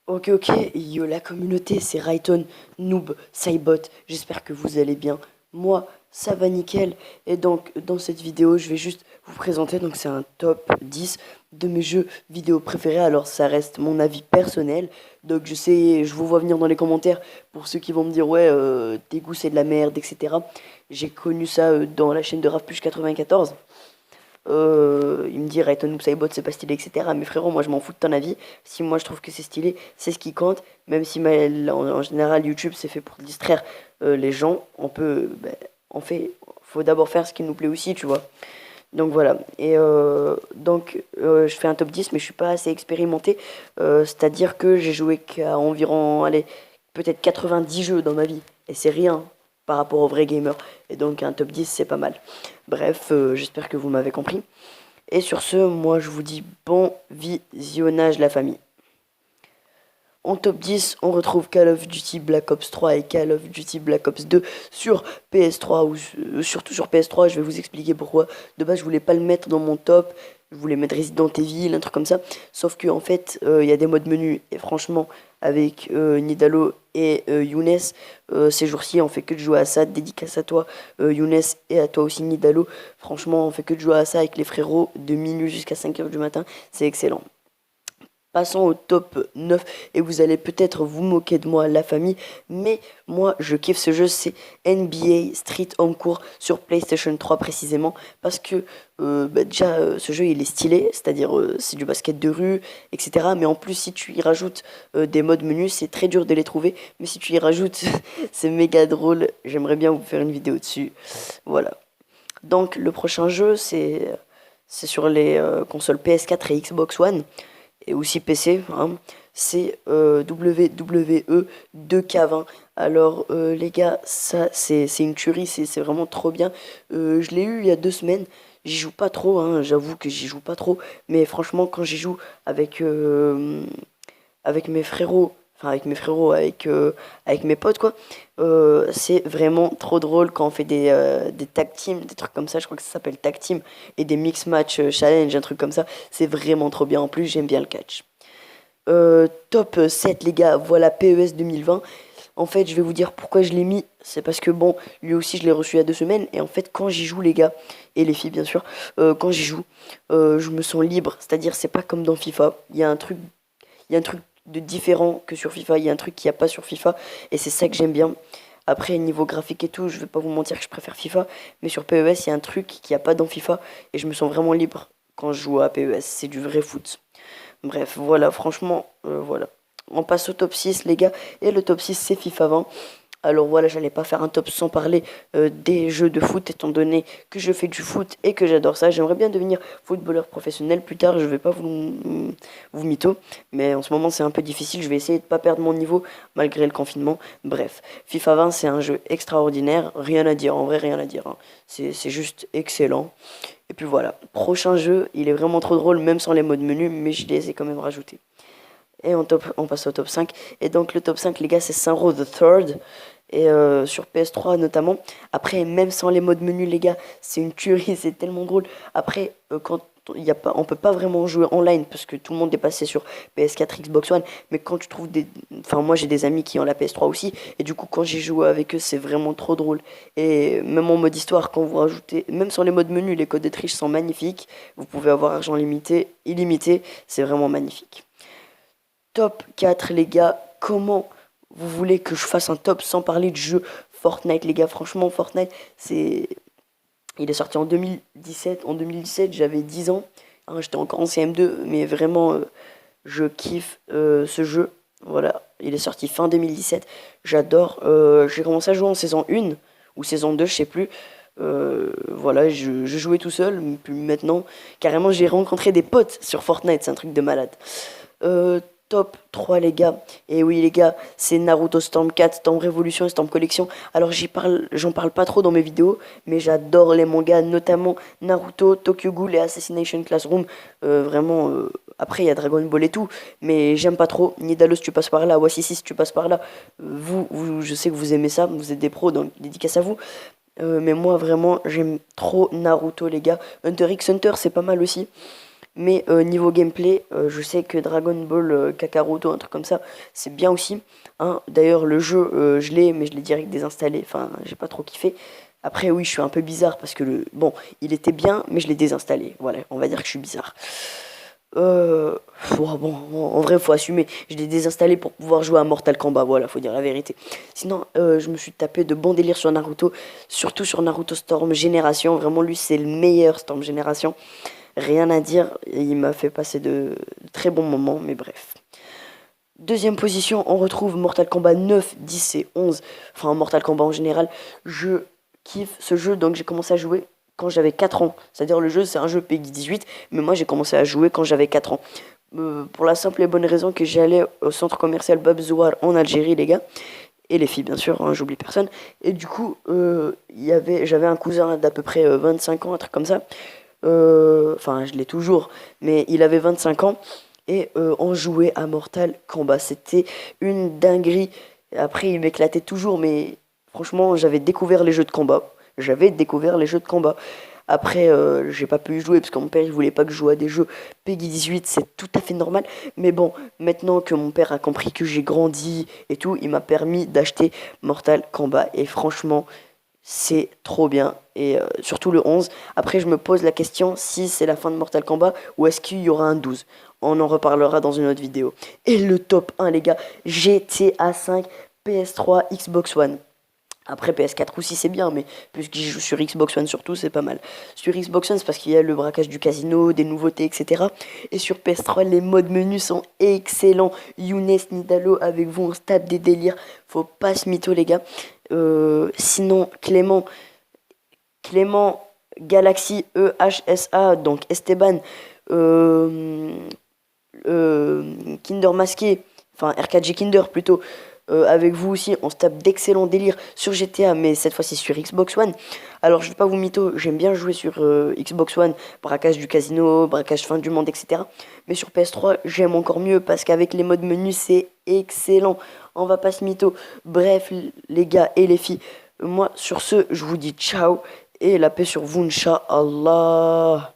Ok, yo la communauté, c'est Rayton, Noob, Saibot, j'espère que vous allez bien. Moi, ça va nickel. Et donc, dans cette vidéo, je vais juste vous présenter, donc c'est un top 10 de mes jeux vidéo préférés. Alors, ça reste mon avis personnel. Donc, je vous vois venir dans les commentaires pour ceux qui vont me dire, ouais, tes goûts c'est de la merde, etc. J'ai connu ça dans la chaîne de RavPush94. Il me dit Rayton ou Saibot c'est pas stylé, etc. Mais frérot, moi je m'en fous de ton avis. Si moi je trouve que c'est stylé, c'est ce qui compte. Même si en général YouTube c'est fait pour distraire les gens, on fait, faut d'abord faire ce qui nous plaît aussi, tu vois. Donc voilà. Et je fais un top 10 mais je suis pas assez expérimenté. C'est-à-dire que j'ai joué qu'à environ, allez, peut-être 90 jeux dans ma vie. Et c'est rien par rapport aux vrais gamers. Et donc un top 10 c'est pas mal. Bref, j'espère que vous m'avez compris. Et sur ce, moi je vous dis bon visionnage la famille. En top 10, on retrouve Call of Duty Black Ops 3 et Call of Duty Black Ops 2 sur PS3 ou surtout sur PS3. Je vais vous expliquer pourquoi. De base, je voulais pas le mettre dans mon top. Je voulais mettre Resident Evil, un truc comme ça. Sauf que en fait, il y a des modes menus et franchement, avec Nidalo et Younes, ces jours-ci, on fait que de jouer à ça. Dédicace à toi, Younes, et à toi aussi, Nidalo. Franchement, on fait que de jouer à ça avec les frérots de minuit jusqu'à 5 heures du matin. C'est excellent. Passons au top 9 et vous allez peut-être vous moquer de moi, la famille, mais moi je kiffe ce jeu, c'est NBA Street Home Court sur PlayStation 3 précisément, parce que déjà ce jeu il est stylé, c'est-à-dire c'est du basket de rue, etc. Mais en plus si tu y rajoutes des modes menus, c'est très dur de les trouver, mais si tu y rajoutes, c'est méga drôle, j'aimerais bien vous faire une vidéo dessus, voilà. Donc le prochain jeu c'est sur les consoles PS4 et Xbox One et aussi PC, hein, c'est WWE 2K20. Alors les gars, ça c'est une tuerie, c'est vraiment trop bien. Je l'ai eu il y a 2 semaines. J'y joue pas trop, hein, j'avoue que j'y joue pas trop. Mais franchement, quand j'y joue avec mes frérots, enfin avec mes potes quoi, c'est vraiment trop drôle quand on fait des tag teams, des trucs comme ça, je crois que ça s'appelle tag team, et des mix match challenge, un truc comme ça, c'est vraiment trop bien. En plus, j'aime bien le catch. Top 7 les gars, voilà PES 2020. En fait, je vais vous dire pourquoi je l'ai mis. C'est parce que bon, lui aussi je l'ai reçu il y a 2 semaines. Et en fait, quand j'y joue les gars, et les filles bien sûr, quand j'y joue, je me sens libre. C'est-à-dire, c'est pas comme dans FIFA. Il y a un truc de différent que sur FIFA. Il y a un truc qu'il n'y a pas sur FIFA. Et c'est ça que j'aime bien. Après, niveau graphique et tout, je vais pas vous mentir que je préfère FIFA. Mais sur PES, il y a un truc qu'il n'y a pas dans FIFA. Et je me sens vraiment libre quand je joue à PES. C'est du vrai foot. Bref, voilà, franchement, voilà. On passe au top 6 les gars. Et le top 6 c'est FIFA 20. Alors voilà, j'allais pas faire un top sans parler des jeux de foot, étant donné que je fais du foot et que j'adore ça. J'aimerais bien devenir footballeur professionnel plus tard, je vais pas vous mytho, mais en ce moment c'est un peu difficile, je vais essayer de pas perdre mon niveau malgré le confinement. Bref, FIFA 20 c'est un jeu extraordinaire, rien à dire, en vrai rien à dire, hein. C'est juste excellent. Et puis voilà, prochain jeu, il est vraiment trop drôle, même sans les modes menu, mais je les ai quand même rajoutés. Et on passe au top 5. Et donc le top 5 les gars, c'est Saint-Row the Third. Et sur PS3 notamment. Après, même sans les modes menu, les gars, c'est une tuerie, c'est tellement drôle. Après, quand il y a pas, on peut pas vraiment jouer online parce que tout le monde est passé sur PS4, Xbox One. Mais quand tu trouves des. Enfin, moi j'ai des amis qui ont la PS3 aussi. Et du coup, quand j'ai joué avec eux, c'est vraiment trop drôle. Et même en mode histoire, quand vous rajoutez. Même sur les modes menu, les codes de triche sont magnifiques. Vous pouvez avoir argent limité, illimité. C'est vraiment magnifique. Top 4 les gars, comment vous voulez que je fasse un top sans parler du jeu Fortnite les gars? Franchement Fortnite c'est... Il est sorti en 2017. En 2017 j'avais 10 ans, hein, j'étais encore en CM2 mais vraiment je kiffe ce jeu. Voilà, il est sorti fin 2017, j'adore. J'ai commencé à jouer en saison 1 ou saison 2 je sais plus. Voilà, je jouais tout seul, puis maintenant carrément j'ai rencontré des potes sur Fortnite, c'est un truc de malade. Top 3 les gars. Et oui les gars, c'est Naruto Storm 4, Storm Revolution et Storm Collection. Alors j'en parle pas trop dans mes vidéos, mais j'adore les mangas, notamment Naruto, Tokyo Ghoul et Assassination Classroom. Vraiment, après il y a Dragon Ball et tout, mais j'aime pas trop. Nidalos tu passes par là, Wassisi tu passes par là. Je sais que vous aimez ça, vous êtes des pros, donc dédicace à vous. Mais moi vraiment j'aime trop Naruto les gars. Hunter x Hunter c'est pas mal aussi. Mais niveau gameplay, je sais que Dragon Ball Kakaroto, un truc comme ça, c'est bien aussi. Hein. D'ailleurs, le jeu, je l'ai, mais je l'ai direct désinstallé. Enfin, j'ai pas trop kiffé. Après, oui, je suis un peu bizarre parce que bon, il était bien, mais je l'ai désinstallé. Voilà, on va dire que je suis bizarre. Euh, bon, en vrai, faut assumer. Je l'ai désinstallé pour pouvoir jouer à Mortal Kombat. Voilà, faut dire la vérité. Sinon, je me suis tapé de bons délires sur Naruto, surtout sur Naruto Storm Génération. Vraiment, lui, c'est le meilleur Storm Génération. Rien à dire. Il m'a fait passer de très bons moments, mais bref. Deuxième position, on retrouve Mortal Kombat 9, 10 et 11. Enfin, Mortal Kombat en général. Je kiffe ce jeu, donc j'ai commencé à jouer quand j'avais 4 ans. C'est-à-dire le jeu, c'est un jeu PEGI 18, mais moi j'ai commencé à jouer quand j'avais 4 ans. Pour la simple et bonne raison que j'allais au centre commercial Babzouar en Algérie, les gars. Et les filles, bien sûr, hein, j'oublie personne. Et du coup, j'avais un cousin d'à peu près 25 ans, un truc comme ça. Enfin, je l'ai toujours, mais il avait 25 ans et on jouait à Mortal Kombat. C'était une dinguerie. Après, il m'éclatait toujours, mais franchement, j'avais découvert les jeux de combat. J'avais découvert les jeux de combat. Après, j'ai pas pu y jouer parce que mon père il voulait pas que je joue à des jeux PEGI 18, c'est tout à fait normal. Mais bon, maintenant que mon père a compris que j'ai grandi et tout, il m'a permis d'acheter Mortal Kombat. Et franchement, c'est trop bien. Et surtout le 11. Après, je me pose la question si c'est la fin de Mortal Kombat ou est-ce qu'il y aura un 12. On en reparlera dans une autre vidéo. Et le top 1, les gars, GTA 5, PS3, Xbox One. Après PS4 aussi c'est bien, mais puisque j'y joue sur Xbox One surtout, c'est pas mal. Sur Xbox One, c'est parce qu'il y a le braquage du casino, des nouveautés, etc. Et sur PS3, les modes menus sont excellents. Younes Nidalo avec vous, on se tape des délires. Faut pas se mytho, les gars. Sinon, Clément Galaxy EHSA, donc Esteban, euh, Kinder Masqué, enfin RKG Kinder plutôt, avec vous aussi, on se tape d'excellents délires sur GTA, mais cette fois-ci sur Xbox One. Alors je vais pas vous mytho, j'aime bien jouer sur Xbox One, braquage du casino, braquage fin du monde, etc. Mais sur PS3, j'aime encore mieux parce qu'avec les modes menus, c'est excellent. On va pas se mytho. Bref, les gars et les filles, moi sur ce, je vous dis ciao et la paix sur vous, Inch'Allah.